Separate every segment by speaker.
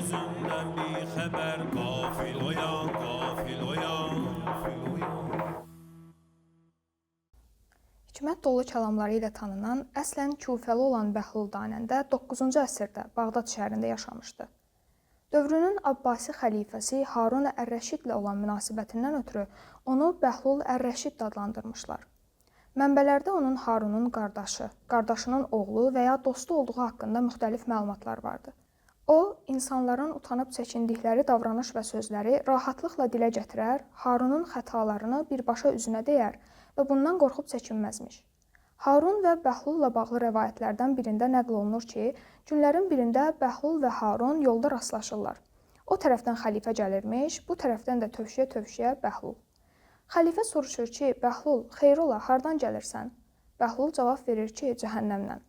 Speaker 1: gözünden bir haber. Gafil oyan, gafil oyan, gafil oyan.
Speaker 2: Hikmət dolu kəlamları ilə tanınan, əslən Kufəli olan Bəhlul Danəndə 9-cu əsrdə Bağdad şəhərində yaşamışdı. Dövrünün Abbasi xəlifəsi Harun Ər-Rəşidlə olan münasibətindən ötürü onu Bəhlul Ər-Rəşid adlandırmışlar. Mənbələrdə onun Harunun qardaşı, qardaşının oğlu və ya dostu olduğu haqqında müxtəlif məlumatlar vardı. O, insanların utanıb çəkindikləri davranış və sözləri rahatlıqla dilə gətirər, Harunun xətalarını birbaşa üzünə deyər və bundan qorxub çəkinməzmiş. Harun və Bəhlulla bağlı rəvayətlərdən birində nəql olunur ki, günlərin birində Bəhlul və Harun yolda rastlaşırlar. O tərəfdən xəlifə gəlirmiş, bu tərəfdən də tövşüyə-tövşüyə Bəhlul. Xəlifə soruşur ki, Bəhlul, xeyr ola, hardan gəlirsən? Bəhlul cavab verir ki, cəhənnəmdən.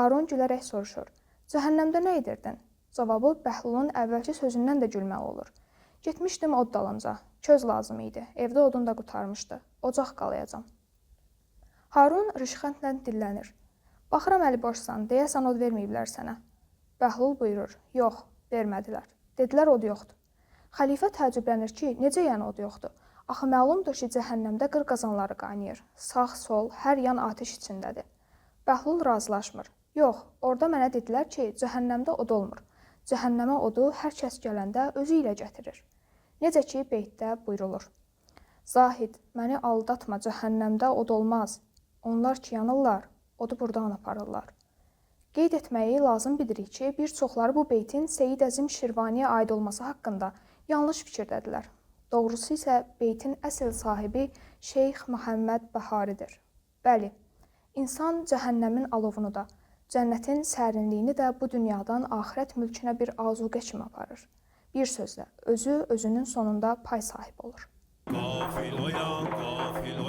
Speaker 2: Harun gülərək soruşur, cəhənnəmdə nə edirdin? Cavabı Bəhlulun əvvəlki sözündən də gülməli olur. Getmişdim od dalınca, köz lazım idi, evdə odun da qurtarmışdı, ocaq qalayacam. Harun rişxəndlə dillənir. Baxıram əli boşsan, deyəsən od verməyiblər sənə. Bəhlul buyurur, yox, vermədilər. Dedilər od yoxdur. Xəlifə təəccüblənir ki, necə yəni od yoxdur? Axı məlumdur ki, cəhənnəmdə qır qazanları qaynayır. Sağ, sol, hər yan atəş içindədir. Bəhlul razılaşmır. Yox, orada mənə dedilər ki, cəhənnəmdə od olmur. Cəhənnəmə odu hər kəs gələndə özü ilə gətirir. Necə ki, beytdə buyrulur. Zahid, məni aldatma, cəhənnəmdə od olmaz. Onlar ki, yanırlar, odu buradan aparırlar. Qeyd etməyi lazım bilirik ki, bir çoxları bu beytin Seyid Əzim Şirvaniyə aid olması haqqında yanlış fikirdədirlər. Doğrusu isə beytin əsl sahibi Şeyx Məhəmməd Bəharidir. Bəli, insan cəhənnəmin alovunu da, cənnətin sərinliyini də bu dünyadan axirət mülkünə bir azuqə kimi aparır. Bir sözlə, özü özünün sonunda pay sahib olur.
Speaker 1: Gafil oyan, gafil